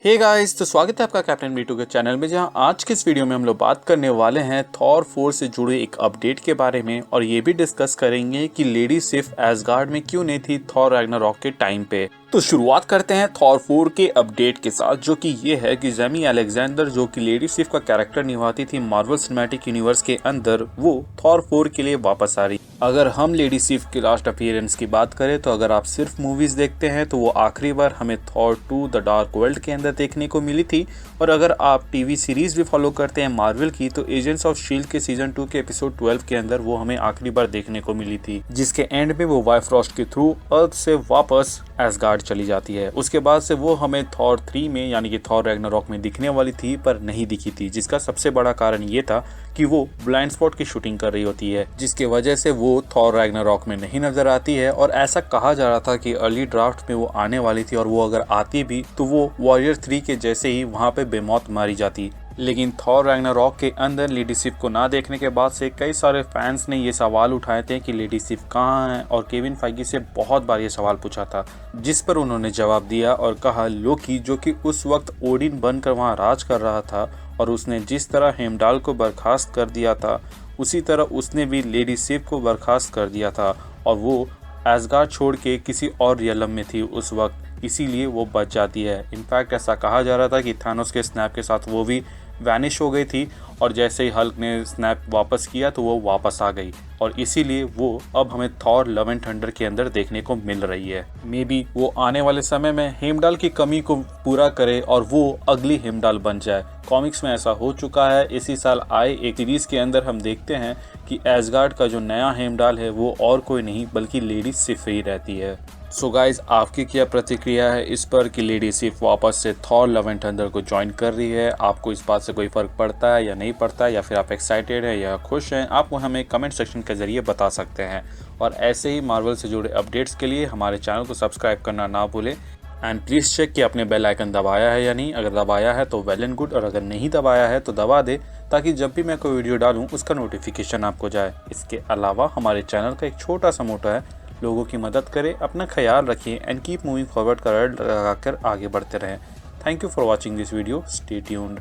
Hey guys, तो स्वागत है आपका कैप्टन B2 के चैनल में, जहां आज के इस वीडियो में हम लोग बात करने वाले हैं थॉर 4 से जुड़े एक अपडेट के बारे में और ये भी डिस्कस करेंगे कि लेडी सिफ एसगार्ड में क्यों नहीं थी थॉर रैग्नारॉक के टाइम पे। तो शुरुआत करते हैं थॉर 4 के अपडेट के साथ, जो कि ये है कि जेमी अलेक्जेंडर, जो कि लेडी सिफ का कैरेक्टर निभाती थी मार्वल सिनेमैटिक यूनिवर्स के अंदर, वो थॉर 4 के लिए वापस आ रही। अगर हम लेडी सिफ के लास्ट अपीयरेंस की बात करें तो अगर आप सिर्फ मूवीज देखते हैं तो वो आखिरी बार हमें थॉर 2 द डार्क वर्ल्ड के अंदर देखने को मिली थी, और अगर आप टीवी सीरीज भी फॉलो करते हैं मार्वल की तो एजेंट्स ऑफ शील्ड के सीजन 2 के एपिसोड 12 के अंदर वो हमें आखिरी बार देखने को मिली थी, जिसके एंड में वो बायफ्रॉस्ट के थ्रू अर्थ से वापस एसगार्ड चली जाती है। उसके बाद से वो हमें थॉर 3 में यानी कि थॉर रैग्नारॉक में दिखने वाली थी पर नहीं दिखी थी, जिसका सबसे बड़ा कारण ये था कि वो ब्लाइंड स्पॉट की शूटिंग कर रही होती है, जिसके वजह से वो थॉर रैग्नारॉक में नहीं नजर आती है। और ऐसा कहा जा रहा था कि अर्ली ड्राफ्ट में वो आने वाली थी और वो अगर आती भी तो वो वॉरियर 3 के जैसे ही वहां पे बेमौत मारी जाती। लेकिन थॉर रैग्नारॉक के अंदर लेडी सिफ को ना देखने के बाद से कई सारे फैंस ने ये सवाल उठाए थे कि लेडी सिफ कहाँ है, और केविन फाइगी से बहुत बार ये सवाल पूछा था, जिस पर उन्होंने जवाब दिया और कहा लोकी, जो कि उस वक्त ओडिन बनकर वहाँ राज कर रहा था और उसने जिस तरह हेमडाल को बर्खास्त कर दिया था उसी तरह उसने भी लेडी सिफ को बर्खास्त कर दिया था, और वो एसगार्ड छोड़ के किसी और रियलम में थी उस वक्त, इसीलिए वो बच जाती है। इनफैक्ट ऐसा कहा जा रहा था कि थानोस के स्नैप के साथ वो भी वैनिश हो गई थी, और जैसे ही हल्क ने स्नैप वापस किया तो वो वापस आ गई, और इसीलिए वो अब हमें थॉर लव एंड थंडर के अंदर देखने को मिल रही है। मे बी वो आने वाले समय में हेमडाल की कमी को पूरा करे और वो अगली हेमडाल बन जाए। कॉमिक्स में ऐसा हो चुका है। इसी साल आए एक सीरीज के अंदर हम देखते हैं कि एसगार्ड का जो नया हेमडाल है वो और कोई नहीं बल्कि लेडी सिफ ही रहती है। सो गाइज, आपकी क्या प्रतिक्रिया है इस पर कि लेडी सिफ वापस से थॉर लव एंड थंडर को ज्वाइन कर रही है? आपको इस बात से कोई फर्क पड़ता है या नहीं पड़ता है, या फिर आप एक्साइटेड है या खुश हैं? आप हमें कमेंट सेक्शन के जरिए बता सकते हैं। और ऐसे ही मार्वल से जुड़े अपडेट्स के लिए हमारे चैनल को सब्सक्राइब करना ना भूलें, एंड प्लीज़ चेक कि आपने बेल आइकन दबाया है या नहीं। अगर दबाया है तो वेल एंड गुड, और अगर नहीं दबाया है तो दबा दे, ताकि जब भी मैं कोई वीडियो डालूँ उसका नोटिफिकेशन आपको जाए। इसके अलावा हमारे चैनल का एक छोटा सा मोटो है, लोगों की मदद करें, अपना ख्याल रखिए एंड कीप मूविंग फॉरवर्ड का रड लगाकर आगे बढ़ते रहें। Thank you for watching this video, stay tuned.